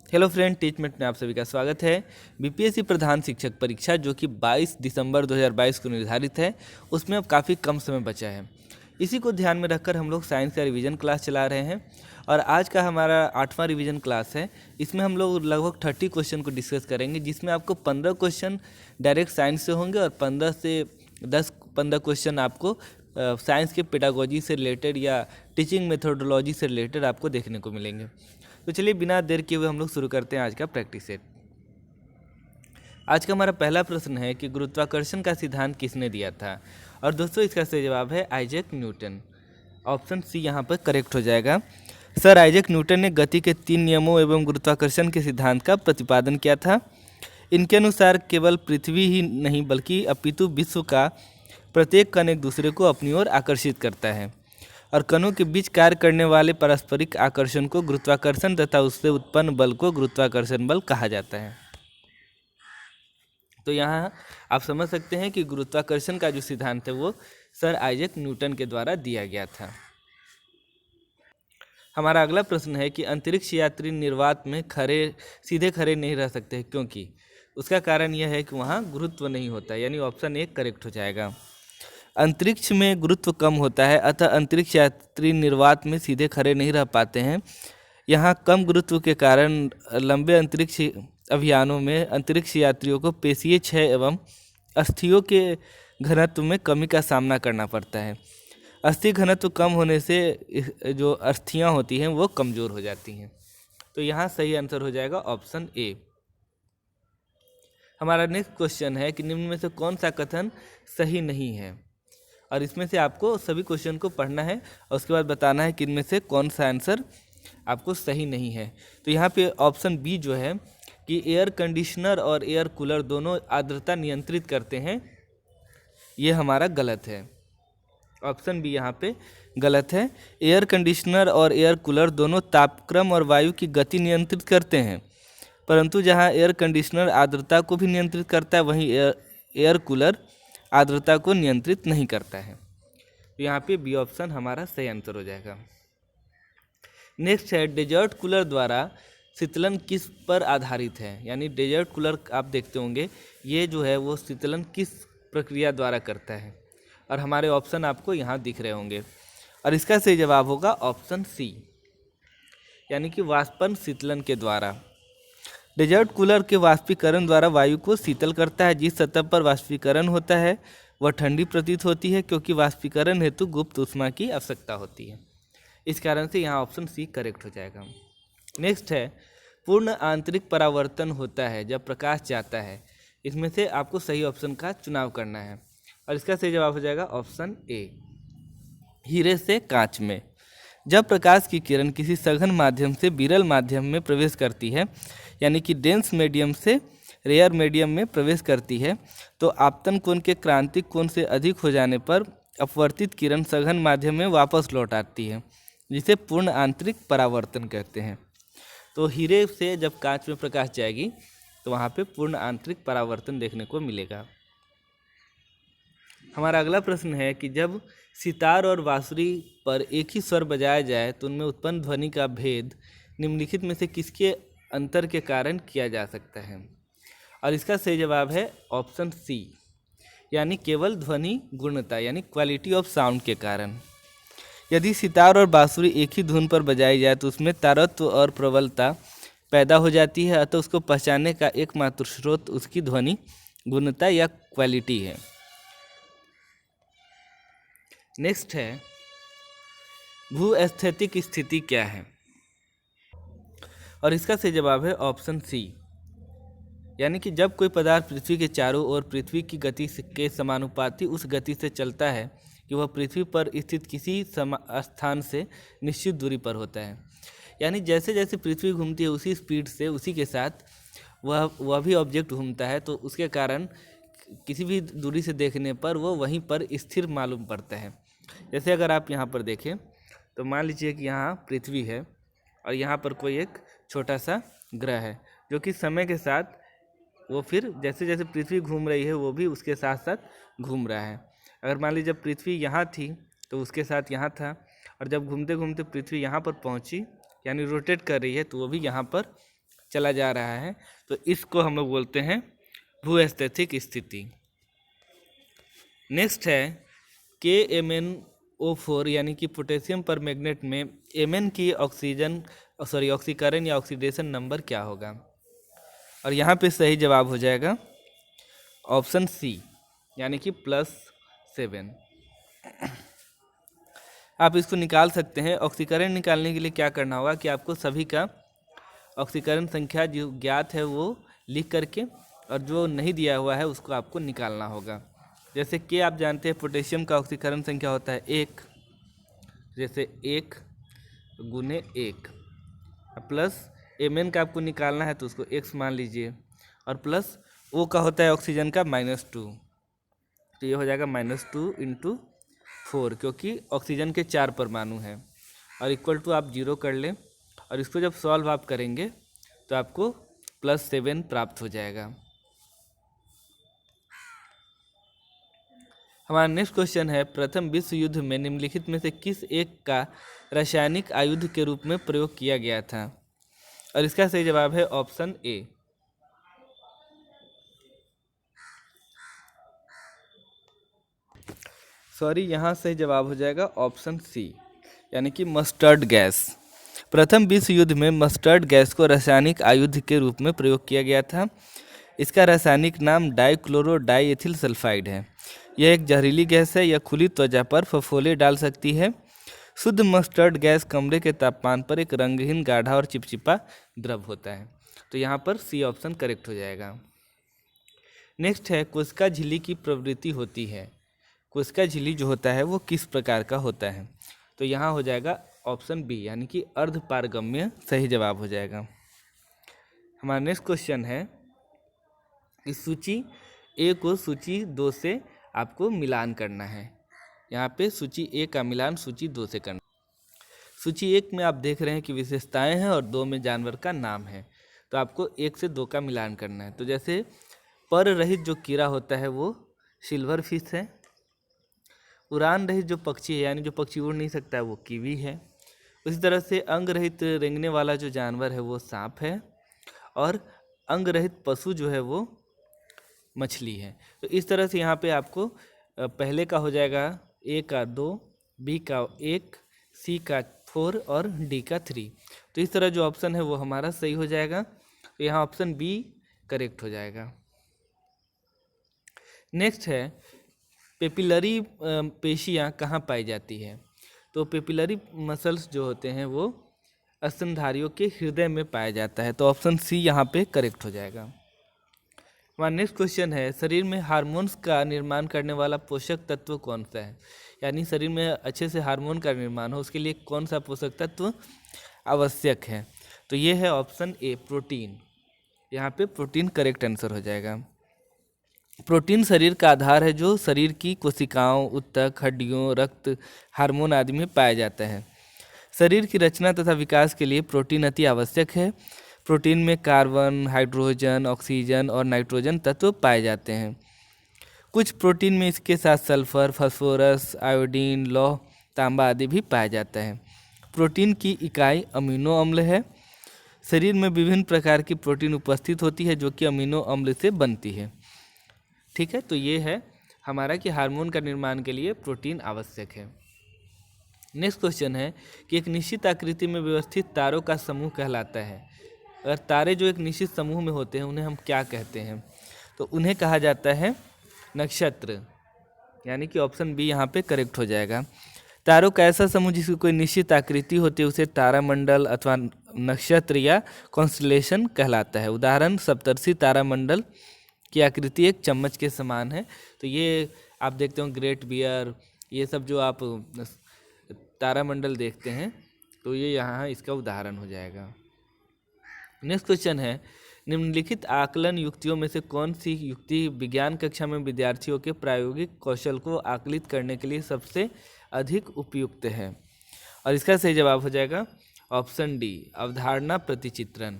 Hello friend, Teachmint में आप सभी का स्वागत है। बीपीएससी प्रधान शिक्षक परीक्षा जो कि 22 दिसंबर 2022 को निर्धारित है, उसमें अब काफ़ी कम समय बचा है। इसी को ध्यान में रखकर हम लोग साइंस का रिवीजन क्लास चला रहे हैं और आज का हमारा 8वां रिवीजन क्लास है। इसमें हम लोग लगभग 30 क्वेश्चन को डिस्कस करेंगे, जिसमें आपको 15 क्वेश्चन डायरेक्ट साइंस से होंगे और 15 से 10-15 क्वेश्चन आपको साइंस के पेडागोजी से रिलेटेड या टीचिंग मेथोडोलॉजी से रिलेटेड आपको देखने को मिलेंगे। तो चलिए बिना देर किए हुए हम लोग शुरू करते हैं आज का प्रैक्टिस सेट। आज का हमारा पहला प्रश्न है कि गुरुत्वाकर्षण का सिद्धांत किसने दिया था। और दोस्तों इसका सही जवाब है आइजैक न्यूटन। ऑप्शन सी यहाँ पर करेक्ट हो जाएगा। सर आइजैक न्यूटन ने गति के 3 नियमों एवं गुरुत्वाकर्षण के सिद्धांत का प्रतिपादन किया था। इनके अनुसार केवल पृथ्वी ही नहीं बल्कि अपितु विश्व का प्रत्येक कण एक दूसरे को अपनी ओर आकर्षित करता है और कणों के बीच कार्य करने वाले पारस्परिक आकर्षण को गुरुत्वाकर्षण तथा उससे उत्पन्न बल को गुरुत्वाकर्षण बल कहा जाता है। तो यहाँ आप समझ सकते हैं कि गुरुत्वाकर्षण का जो सिद्धांत है वो सर आइजैक न्यूटन के द्वारा दिया गया था। हमारा अगला प्रश्न है कि अंतरिक्ष यात्री निर्वात में सीधे खड़े नहीं रह सकते, क्योंकि उसका कारण यह है कि वहाँ गुरुत्व नहीं होता, यानी ऑप्शन ए करेक्ट हो जाएगा। अंतरिक्ष में गुरुत्व कम होता है, अतः अंतरिक्ष यात्री निर्वात में सीधे खड़े नहीं रह पाते हैं। यहाँ कम गुरुत्व के कारण लंबे अंतरिक्ष अभियानों में अंतरिक्ष यात्रियों को पेशीय क्षय एवं अस्थियों के घनत्व में कमी का सामना करना पड़ता है। अस्थि घनत्व कम होने से जो अस्थियाँ होती हैं वो कमज़ोर हो जाती हैं। तो यहाँ सही आंसर हो जाएगा ऑप्शन ए। हमारा नेक्स्ट क्वेश्चन है कि निम्न में से कौन सा कथन सही नहीं है, और इसमें से आपको सभी क्वेश्चन को पढ़ना है और उसके बाद बताना है कि इनमें से कौन सा आंसर आपको सही नहीं है। तो यहाँ पे ऑप्शन बी जो है कि एयर कंडीशनर और एयर कूलर दोनों आर्द्रता नियंत्रित करते हैं, ये हमारा गलत है। ऑप्शन बी यहाँ पे गलत है। एयर कंडीशनर और एयर कूलर दोनों तापक्रम और वायु की गति नियंत्रित करते हैं, परंतु जहाँ एयर कंडीशनर आर्द्रता को भी नियंत्रित करता है वहीं एयर कूलर आर्द्रता को नियंत्रित नहीं करता है। तो यहाँ पे बी ऑप्शन हमारा सही आंसर हो जाएगा। नेक्स्ट है डेजर्ट कूलर द्वारा शीतलन किस पर आधारित है, यानी डेजर्ट कूलर आप देखते होंगे ये जो है वो शीतलन किस प्रक्रिया द्वारा करता है, और हमारे ऑप्शन आपको यहाँ दिख रहे होंगे और इसका सही जवाब होगा ऑप्शन सी, यानी कि वाष्पन शीतलन के द्वारा। डेजर्ट कूलर के वाष्पीकरण द्वारा वायु को शीतल करता है। जिस सतह पर वाष्पीकरण होता है वह ठंडी प्रतीत होती है, क्योंकि वाष्पीकरण हेतु गुप्त ऊष्मा की आवश्यकता होती है। इस कारण से यहाँ ऑप्शन सी करेक्ट हो जाएगा। नेक्स्ट है पूर्ण आंतरिक परावर्तन होता है जब प्रकाश जाता है। इसमें से आपको सही ऑप्शन का चुनाव करना है और इसका सही जवाब हो जाएगा ऑप्शन ए, हीरे से कांच में। जब प्रकाश की किरण किसी सघन माध्यम से विरल माध्यम में प्रवेश करती है, यानी कि डेंस मीडियम से रेयर मीडियम में प्रवेश करती है, तो आपतन कोण के क्रांतिक कोण से अधिक हो जाने पर अपवर्तित किरण सघन माध्यम में वापस लौट आती है, जिसे पूर्ण आंतरिक परावर्तन कहते हैं। तो हीरे से जब कांच में प्रकाश जाएगी तो वहाँ पे पूर्ण आंतरिक परावर्तन देखने को मिलेगा। हमारा अगला प्रश्न है कि जब सितार और बांसुरी पर एक ही स्वर बजाया जाए तो उनमें उत्पन्न ध्वनि का भेद निम्नलिखित में से किसके अंतर के कारण किया जा सकता है, और इसका सही जवाब है ऑप्शन सी, यानी केवल ध्वनि गुणता यानी क्वालिटी ऑफ साउंड के कारण। यदि सितार और बांसुरी एक ही धुन पर बजाई जाए तो उसमें तारत्व और प्रबलता पैदा हो जाती है, अतः उसको पहचानने का एकमात्र स्रोत उसकी ध्वनि गुणता या क्वालिटी है। नेक्स्ट है भूस्थैतिक स्थिति क्या है, और इसका सही जवाब है ऑप्शन सी, यानी कि जब कोई पदार्थ पृथ्वी के चारों ओर पृथ्वी की गति के समानुपाती उस गति से चलता है कि वह पृथ्वी पर स्थित किसी स्थान से निश्चित दूरी पर होता है। यानी जैसे जैसे पृथ्वी घूमती है उसी स्पीड से उसी के साथ वह भी ऑब्जेक्ट घूमता है, तो उसके कारण किसी भी दूरी से देखने पर वो वहीं पर स्थिर मालूम पड़ता है। जैसे अगर आप यहाँ पर देखें तो मान लीजिए कि यहाँ पृथ्वी है और यहाँ पर कोई एक छोटा सा ग्रह है जो कि समय के साथ वो फिर जैसे जैसे पृथ्वी घूम रही है वो भी उसके साथ साथ घूम रहा है। अगर मान लीजिए जब पृथ्वी यहाँ थी तो उसके साथ यहाँ था, और जब घूमते घूमते पृथ्वी यहाँ पर पहुँची यानी रोटेट कर रही है तो वो भी यहाँ पर चला जा रहा है, तो इसको हम लोग बोलते हैं भूस्थैतिक स्थिति। नेक्स्ट है KMnO4 यानी कि पोटेशियम परमैंगनेट में Mn की ऑक्सीकरण या ऑक्सीडेशन नंबर क्या होगा? और यहाँ पे सही जवाब हो जाएगा ऑप्शन सी यानी कि +7। आप इसको निकाल सकते हैं। ऑक्सीकरण निकालने के लिए क्या करना होगा कि आपको सभी का ऑक्सीकरण संख्या जो ज्ञात है वो लिख करके और जो नहीं दिया हुआ है उसको आपको निकालना होगा। जैसे कि आप जानते हैं पोटेशियम का ऑक्सीकरण संख्या होता है 1, जैसे 1 गुने 1 प्लस Mn का आपको निकालना है तो उसको x मान लीजिए, और प्लस O का होता है ऑक्सीजन का -2, तो ये हो जाएगा -2 × 4 क्योंकि ऑक्सीजन के 4 परमाणु हैं, और इक्वल टू आप 0 कर लें, और इसको जब सॉल्व आप करेंगे तो आपको +7 प्राप्त हो जाएगा। हमारा नेक्स्ट क्वेश्चन है प्रथम विश्व युद्ध में निम्नलिखित में से किस एक का रासायनिक आयुध के रूप में प्रयोग किया गया था? और इसका सही जवाब है ऑप्शन ए। सॉरी, यहाँ सही जवाब हो जाएगा ऑप्शन सी यानी कि मस्टर्ड गैस। प्रथम विश्व युद्ध में मस्टर्ड गैस को रासायनिक आयुध के रूप में प्रयोग किया गया था। इसका रासायनिक नाम डाइक्लोरो डाइएथिल सल्फाइड है। यह एक जहरीली गैस है। यह खुली त्वचा पर फफोले डाल सकती है। शुद्ध मस्टर्ड गैस कमरे के तापमान पर एक रंगहीन गाढ़ा और चिपचिपा द्रव होता है। तो यहाँ पर सी ऑप्शन करेक्ट हो जाएगा। नेक्स्ट है कोशिका झिल्ली की प्रवृत्ति होती है। कोशिका झिल्ली जो होता है वो किस प्रकार का होता है? तो यहाँ हो जाएगा ऑप्शन बी यानी कि अर्धपारगम्य सही जवाब हो जाएगा। हमारा नेक्स्ट क्वेश्चन है कि सूची ए को सूची 2 से आपको मिलान करना है। यहाँ पे सूची ए का मिलान सूची 2 से करना। सूची 1 में आप देख रहे हैं कि विशेषताएं हैं और 2 में जानवर का नाम है, तो आपको 1 से 2 का मिलान करना है। तो जैसे पर रहित जो कीड़ा होता है वो सिल्वर फिश है। उड़ान रहित जो पक्षी है यानी जो पक्षी उड़ नहीं सकता है वो कीवी है। उसी तरह से अंग रहित रेंगने वाला जो जानवर है वो सांप है, और अंग रहित पशु जो है वो मछली है। तो इस तरह से यहाँ पे आपको पहले का हो जाएगा ए का 2, बी का 1, सी का 4 और डी का 3। तो इस तरह जो ऑप्शन है वो हमारा सही हो जाएगा। तो यहाँ ऑप्शन बी करेक्ट हो जाएगा। नेक्स्ट है पेपिलरी पेशियाँ कहाँ पाई जाती है? तो पेपिलरी मसल्स जो होते हैं वो स्तनधारियों के हृदय में पाया जाता है। तो ऑप्शन सी यहाँ पे करेक्ट हो जाएगा। हमारा नेक्स्ट क्वेश्चन है शरीर में हार्मोन्स का निर्माण करने वाला पोषक तत्व कौन सा है? यानी शरीर में अच्छे से हार्मोन का निर्माण हो उसके लिए कौन सा पोषक तत्व आवश्यक है? तो ये है ऑप्शन ए प्रोटीन। यहाँ पे प्रोटीन करेक्ट आंसर हो जाएगा। प्रोटीन शरीर का आधार है जो शरीर की कोशिकाओं, ऊतक, हड्डियों, रक्त, हार्मोन आदि में पाया जाता है। शरीर की रचना तथा विकास के लिए प्रोटीन अति आवश्यक है। प्रोटीन में कार्बन, हाइड्रोजन, ऑक्सीजन और नाइट्रोजन तत्व पाए जाते हैं। कुछ प्रोटीन में इसके साथ सल्फर, फास्फोरस, आयोडीन, लौह, तांबा आदि भी पाया जाता है। प्रोटीन की इकाई अमीनो अम्ल है। शरीर में विभिन्न प्रकार की प्रोटीन उपस्थित होती है जो कि अमीनो अम्ल से बनती है। ठीक है, तो ये है हमारा कि हार्मोन का निर्माण के लिए प्रोटीन आवश्यक है। नेक्स्ट क्वेश्चन है कि एक निश्चित आकृति में व्यवस्थित तारों का समूह कहलाता है। अगर तारे जो एक निश्चित समूह में होते हैं उन्हें हम क्या कहते हैं? तो उन्हें कहा जाता है नक्षत्र, यानी कि ऑप्शन बी यहाँ पे करेक्ट हो जाएगा। तारों का ऐसा समूह जिसकी कोई निश्चित आकृति होती है उसे तारामंडल अथवा नक्षत्र या कॉन्स्टलेशन कहलाता है। उदाहरण सप्तर्षि तारामंडल की आकृति एक चम्मच के समान है। तो ये आप देखते हो ग्रेट बियर, ये सब जो आप तारामंडल देखते हैं तो ये यहाँ इसका उदाहरण हो जाएगा। नेक्स्ट क्वेश्चन है निम्नलिखित आकलन युक्तियों में से कौन सी युक्ति विज्ञान कक्षा में विद्यार्थियों के प्रायोगिक कौशल को आकलित करने के लिए सबसे अधिक उपयुक्त है? और इसका सही जवाब हो जाएगा ऑप्शन डी अवधारणा प्रतिचित्रण।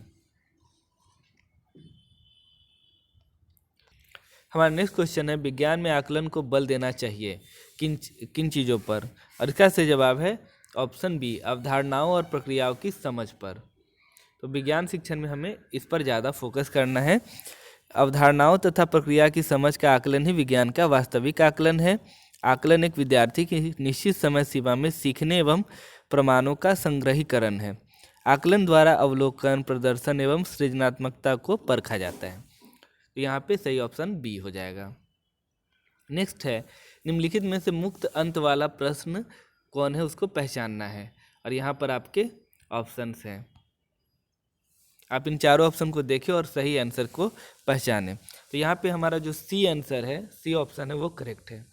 हमारा नेक्स्ट क्वेश्चन है विज्ञान में आकलन को बल देना चाहिए किन चीज़ों पर? और इसका सही जवाब है ऑप्शन बी अवधारणाओं और प्रक्रियाओं की समझ पर। तो विज्ञान शिक्षण में हमें इस पर ज़्यादा फोकस करना है। अवधारणाओं तथा प्रक्रिया की समझ का आकलन ही विज्ञान का वास्तविक आकलन है। आकलन एक विद्यार्थी की निश्चित समय सीमा में सीखने एवं प्रमाणों का संग्रहीकरण है। आकलन द्वारा अवलोकन, प्रदर्शन एवं सृजनात्मकता को परखा जाता है। तो यहाँ पे सही ऑप्शन बी हो जाएगा। नेक्स्ट है, निम्नलिखित में से मुक्त अंत वाला प्रश्न कौन है, उसको पहचानना है। और यहाँ पर आपके ऑप्शंस हैं, आप इन चारों ऑप्शन को देखें और सही आंसर को पहचानें। तो यहाँ पे हमारा जो सी आंसर है, सी ऑप्शन है, वो करेक्ट है।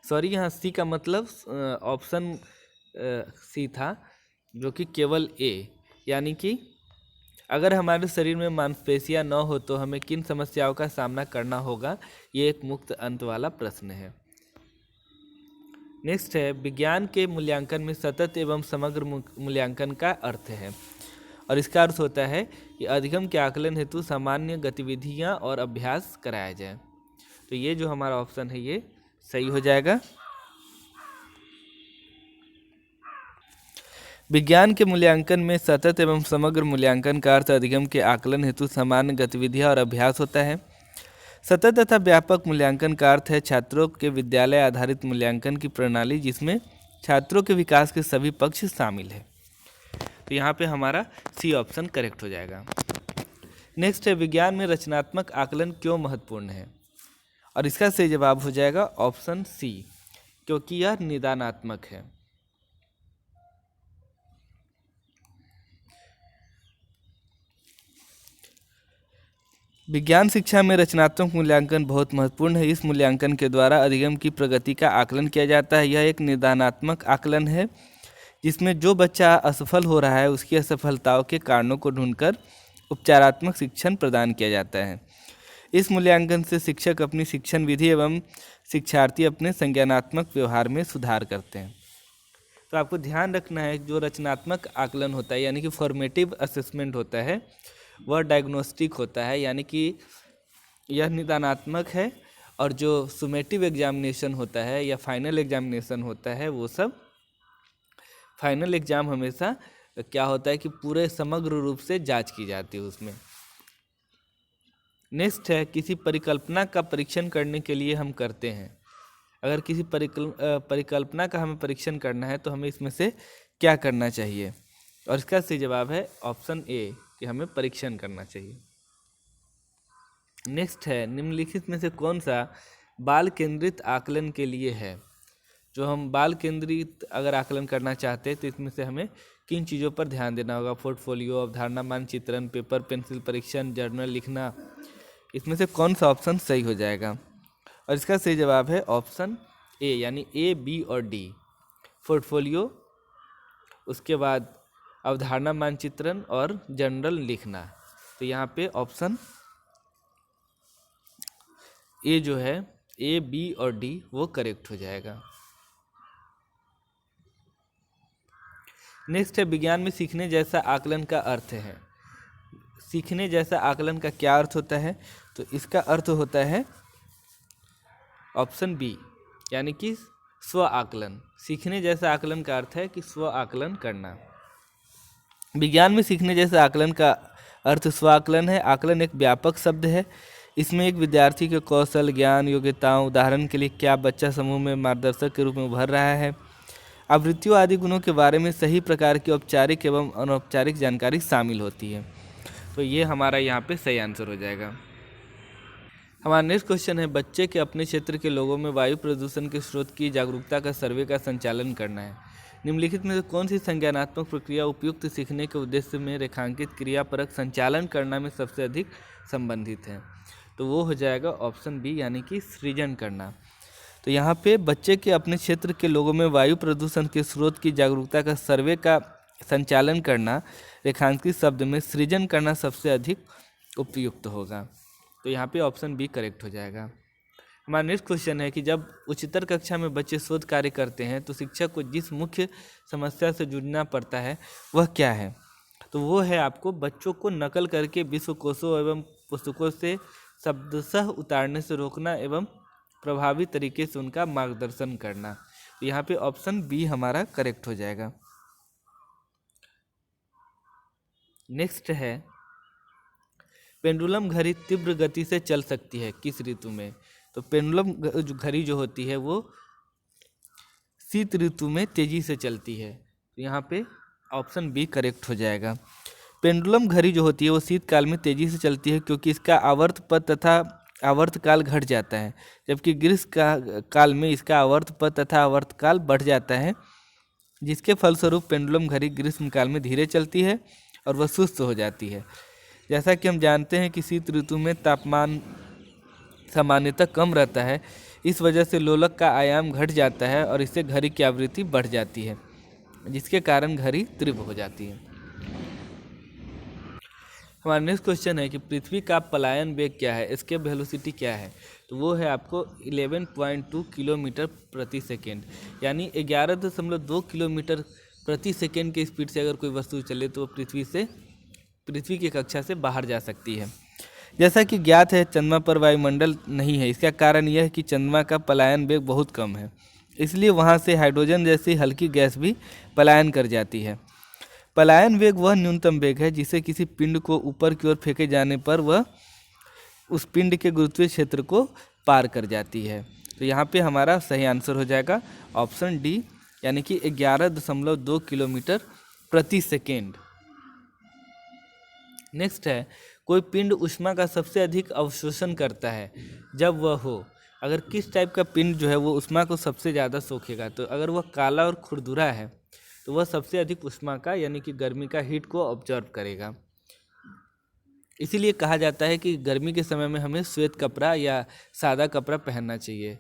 सॉरी, यहाँ सी का मतलब ऑप्शन सी था, जो कि केवल ए, यानी कि अगर हमारे शरीर में मांसपेशियां न हो तो हमें किन समस्याओं का सामना करना होगा, ये एक मुक्त अंत वाला प्रश्न है। नेक्स्ट है, विज्ञान के मूल्यांकन में सतत एवं समग्र मूल्यांकन का अर्थ है। और इसका अर्थ होता है कि अधिगम के आकलन हेतु सामान्य गतिविधियां और अभ्यास कराया जाए। तो ये जो हमारा ऑप्शन है ये सही हो जाएगा। विज्ञान के मूल्यांकन में सतत एवं समग्र मूल्यांकन का अर्थ अधिगम के आकलन हेतु सामान्य गतिविधियां और अभ्यास होता है। सतत तथा व्यापक मूल्यांकन का अर्थ है छात्रों के विद्यालय आधारित मूल्यांकन की प्रणाली, जिसमें छात्रों के विकास के सभी पक्ष शामिल है। तो यहाँ पे हमारा सी ऑप्शन करेक्ट हो जाएगा। नेक्स्ट है, विज्ञान में रचनात्मक आकलन क्यों महत्वपूर्ण है। और इसका सही जवाब हो जाएगा ऑप्शन सी, क्योंकि यह निदानात्मक है। विज्ञान शिक्षा में रचनात्मक मूल्यांकन बहुत महत्वपूर्ण है। इस मूल्यांकन के द्वारा अधिगम की प्रगति का आकलन किया जाता है। यह एक निदानात्मक आकलन है, जिसमें जो बच्चा असफल हो रहा है उसकी असफलताओं के कारणों को ढूंढकर उपचारात्मक शिक्षण प्रदान किया जाता है। इस मूल्यांकन से शिक्षक अपनी शिक्षण विधि एवं शिक्षार्थी अपने संज्ञानात्मक व्यवहार में सुधार करते हैं। तो आपको ध्यान रखना है, जो रचनात्मक आकलन होता है यानी कि फॉर्मेटिव असेसमेंट होता है, वह डायग्नोस्टिक होता है, यानी कि यह निदानात्मक है। और जो सुमेटिव एग्जामिनेशन होता है या फाइनल एग्जामिनेशन होता है, वो सब फाइनल एग्जाम हमेशा क्या होता है कि पूरे समग्र रूप से जांच की जाती है उसमें। नेक्स्ट है, किसी परिकल्पना का परीक्षण करने के लिए हम करते हैं। अगर किसी परिकल्पना का हमें परीक्षण करना है तो हमें इसमें से क्या करना चाहिए। और इसका सही जवाब है ऑप्शन ए, कि हमें परीक्षण करना चाहिए। नेक्स्ट है, निम्नलिखित में से कौन सा बाल केंद्रित आकलन के लिए है। जो हम बाल केंद्रित अगर आकलन करना चाहते हैं तो इसमें से हमें किन चीज़ों पर ध्यान देना होगा। पोर्टफोलियो, अवधारणा मानचित्रण, पेपर पेंसिल परीक्षण, जर्नल लिखना। इसमें से कौन सा ऑप्शन सही हो जाएगा। और इसका सही जवाब है ऑप्शन ए, यानी ए, बी और डी। पोर्टफोलियो, उसके बाद अवधारणा मानचित्रण और जर्नल लिखना। तो यहाँ पे ऑप्शन ए जो है, ए, बी और डी, वो करेक्ट हो जाएगा। नेक्स्ट है, विज्ञान में सीखने जैसा आकलन का अर्थ है। सीखने जैसा आकलन का क्या अर्थ होता है। तो इसका अर्थ होता है ऑप्शन बी, यानी कि स्व आकलन। सीखने जैसा आकलन का अर्थ है कि स्व आकलन करना। विज्ञान में सीखने जैसे आकलन का अर्थ स्व आकलन है। आकलन एक व्यापक शब्द है। इसमें एक विद्यार्थी के कौशल, ज्ञान, योग्यताओं, उदाहरण के लिए क्या बच्चा समूह में मार्गदर्शक के रूप में उभर रहा है, आवृत्तियों आदि गुणों के बारे में सही प्रकार की औपचारिक एवं अनौपचारिक जानकारी शामिल होती है। तो ये हमारा यहाँ पे सही आंसर हो जाएगा। हमारा नेक्स्ट क्वेश्चन है, बच्चे के अपने क्षेत्र के लोगों में वायु प्रदूषण के स्रोत की जागरूकता का सर्वे का संचालन करना है। निम्नलिखित में से कौन सी संज्ञानात्मक प्रक्रिया उपयुक्त सीखने के उद्देश्य में रेखांकित क्रियापरक संचालन करना में सबसे अधिक संबंधित है। तो वो हो जाएगा ऑप्शन बी, यानी कि सृजन करना। तो यहाँ पे बच्चे के अपने क्षेत्र के लोगों में वायु प्रदूषण के स्रोत की जागरूकता का सर्वे का संचालन करना, रेखांकित शब्द में सृजन करना सबसे अधिक उपयुक्त होगा। तो यहाँ पे ऑप्शन बी करेक्ट हो जाएगा। हमारा नेक्स्ट क्वेश्चन है कि जब उच्चतर कक्षा में बच्चे शोध कार्य करते हैं तो शिक्षक को जिस मुख्य समस्या से जूझना पड़ता है वह क्या है। तो वो है आपको बच्चों को नकल करके विश्वकोशों एवं पुस्तकों से शब्दशः उतारने से रोकना एवं प्रभावी तरीके से उनका मार्गदर्शन करना। तो यहाँ पे ऑप्शन बी हमारा करेक्ट हो जाएगा। नेक्स्ट है पेंडुलम घड़ी तीव्र गति से चल सकती है किस ऋतु में? तो पेंडुलम घड़ी जो होती है वो शीत ऋतु में तेजी से चलती है। तो यहाँ पे ऑप्शन बी करेक्ट हो जाएगा। पेंडुलम घड़ी जो होती है वो शीतकाल में तेजी से चलती है क्योंकि इसका आवर्त पथ तथा आवर्त काल घट जाता है, जबकि ग्रीष्म काल में इसका आवर्त पथ तथा आवर्त काल बढ़ जाता है, जिसके फलस्वरूप पेंडुलम घड़ी ग्रीष्म काल में धीरे चलती है और वह सुस्त हो जाती है। जैसा कि हम जानते हैं कि शीत ऋतु में तापमान सामान्यतः कम रहता है, इस वजह से लोलक का आयाम घट जाता है और इससे घड़ी की आवृत्ति बढ़ जाती है, जिसके कारण घड़ी तीव्र हो जाती है। हमारा नेक्स्ट क्वेश्चन है कि पृथ्वी का पलायन वेग क्या है, एस्केप वेलोसिटी क्या है? तो वो है आपको 11.2 किलोमीटर प्रति सेकेंड, यानी 11.2 किलोमीटर प्रति सेकेंड के स्पीड से अगर कोई वस्तु चले तो वो पृथ्वी की कक्षा से बाहर जा सकती है। जैसा कि ज्ञात है चंद्रमा पर वायुमंडल नहीं है। इसका कारण यह है कि चंद्रमा का पलायन वेग बहुत कम है, इसलिए वहाँ से हाइड्रोजन जैसी हल्की गैस भी पलायन कर जाती है। पलायन वेग वह न्यूनतम वेग है जिसे किसी पिंड को ऊपर की ओर फेंके जाने पर वह उस पिंड के गुरुत्वीय क्षेत्र को पार कर जाती है। तो यहाँ पे हमारा सही आंसर हो जाएगा ऑप्शन डी, यानी कि 11.2 किलोमीटर प्रति सेकेंड। नेक्स्ट है कोई पिंड ऊष्मा का सबसे अधिक अवशोषण करता है जब वह हो। अगर किस टाइप का पिंड जो है वो ऊष्मा को सबसे ज़्यादा सोखेगा, तो अगर वह काला और खुरदुरा है तो वह सबसे अधिक ऊष्मा का यानी कि गर्मी का हीट को ऑब्जर्व करेगा। इसीलिए कहा जाता है कि गर्मी के समय में हमें श्वेत कपड़ा या सादा कपड़ा पहनना चाहिए,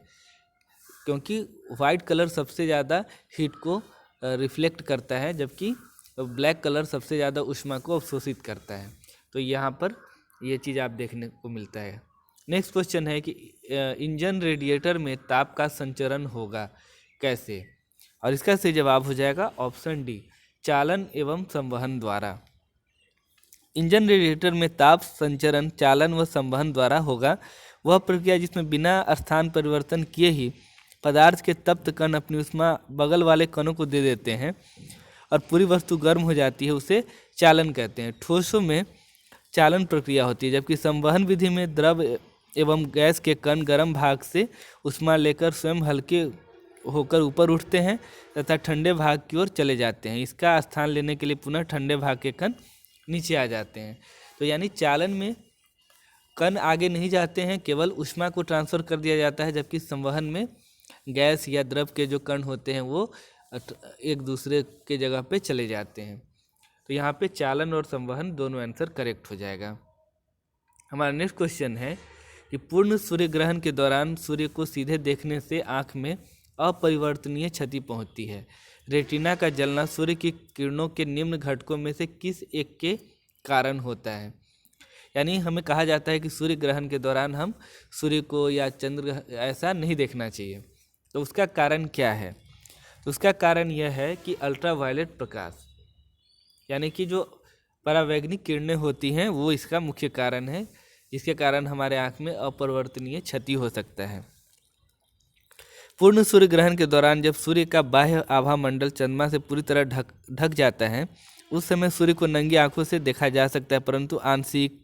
क्योंकि वाइट कलर सबसे ज़्यादा हीट को रिफ्लेक्ट करता है, जबकि ब्लैक कलर सबसे ज़्यादा ऊष्मा को अवशोषित करता है। तो यहाँ पर ये चीज़ आप देखने को मिलता है। नेक्स्ट क्वेश्चन है कि इंजन रेडिएटर में ताप का संचरण होगा कैसे? और इसका सही जवाब हो जाएगा ऑप्शन डी, चालन एवं संवहन द्वारा। इंजन रेडिएटर में ताप संचरण चालन व संवहन द्वारा होगा। वह प्रक्रिया जिसमें बिना स्थान परिवर्तन किए ही पदार्थ के तप्त कण अपनी ऊष्मा बगल वाले कणों को दे देते हैं और पूरी वस्तु गर्म हो जाती है, उसे चालन कहते हैं। ठोसों में चालन प्रक्रिया होती है, जबकि संवहन विधि में द्रव एवं गैस के कण गर्म भाग से ऊष्मा लेकर स्वयं हल्के होकर ऊपर उठते हैं तथा ठंडे भाग की ओर चले जाते हैं। इसका स्थान लेने के लिए पुनः ठंडे भाग के कण नीचे आ जाते हैं। तो यानी चालन में कण आगे नहीं जाते हैं, केवल ऊष्मा को ट्रांसफ़र कर दिया जाता है, जबकि संवहन में गैस या द्रव के जो कण होते हैं वो एक दूसरे के जगह पे चले जाते हैं। तो यहाँ पे चालन और संवहन दोनों आंसर करेक्ट हो जाएगा। हमारा नेक्स्ट क्वेश्चन है कि पूर्ण सूर्य ग्रहण के दौरान सूर्य को सीधे देखने से आँख में अपरिवर्तनीय क्षति पहुँचती है। रेटिना का जलना सूर्य की किरणों के निम्न घटकों में से किस एक के कारण होता है? यानी हमें कहा जाता है कि सूर्य ग्रहण के दौरान हम सूर्य को या चंद्र ऐसा नहीं देखना चाहिए। तो उसका कारण क्या है? तो उसका कारण यह है कि अल्ट्रावायलेट प्रकाश यानी कि जो परावैंगनिक किरणें होती हैं वो इसका मुख्य कारण है, जिसके कारण हमारे आँख में अपरिवर्तनीय क्षति हो सकता है। पूर्ण सूर्य ग्रहण के दौरान जब सूर्य का बाह्य आभा मंडल चंद्रमा से पूरी तरह ढक जाता है, उस समय सूर्य को नंगी आंखों से देखा जा सकता है, परंतु आंशिक,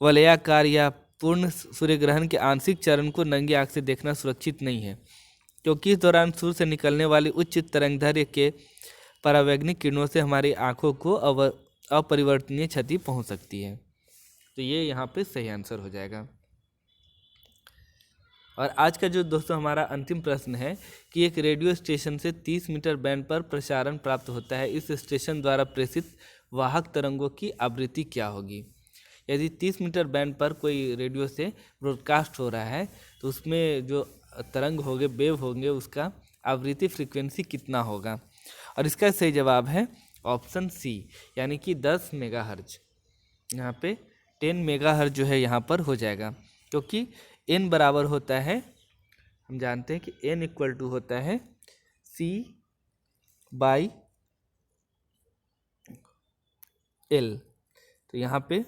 वलयाकार या पूर्ण सूर्य ग्रहण के आंशिक चरण को नंगी आंख से देखना सुरक्षित नहीं है, क्योंकि इस दौरान सूर्य से निकलने वाली उच्च तरंगदैर्घ्य के परावैंगनिक किरणों से हमारी आँखों को अपरिवर्तनीय क्षति पहुँच सकती है। तो ये यहाँ पे सही आंसर हो जाएगा। और आज का जो दोस्तों हमारा अंतिम प्रश्न है कि एक रेडियो स्टेशन से 30 मीटर बैंड पर प्रसारण प्राप्त होता है, इस स्टेशन द्वारा प्रेषित वाहक तरंगों की आवृत्ति क्या होगी? यदि 30 मीटर बैंड पर कोई रेडियो से ब्रॉडकास्ट हो रहा है तो उसमें जो तरंग होंगे, वेव होंगे, उसका आवृत्ति फ्रीक्वेंसी कितना होगा? और इसका सही जवाब है ऑप्शन सी, यानी कि 10 मेगाहर्ज। यहाँ पे 10 मेगाहर्ज जो है यहाँ पर हो जाएगा, क्योंकि n बराबर होता है, हम जानते हैं कि n इक्वल टू होता है c बाई l। तो यहाँ पे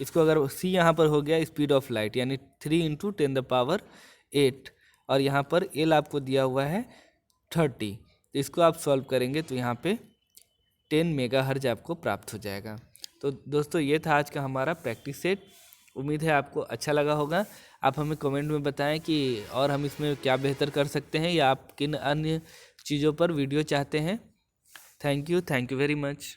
इसको अगर c यहाँ पर हो गया स्पीड ऑफ लाइट, यानी 3 × 10⁸, और यहाँ पर l आपको दिया हुआ है 30। तो इसको आप सॉल्व करेंगे तो यहाँ पे 10 मेगाहर्ज आपको प्राप्त हो जाएगा। तो दोस्तों ये था आज का हमारा प्रैक्टिस सेट। उम्मीद है आपको अच्छा लगा होगा। आप हमें कमेंट में बताएं कि और हम इसमें क्या बेहतर कर सकते हैं या आप किन अन्य चीज़ों पर वीडियो चाहते हैं। Thank you very much.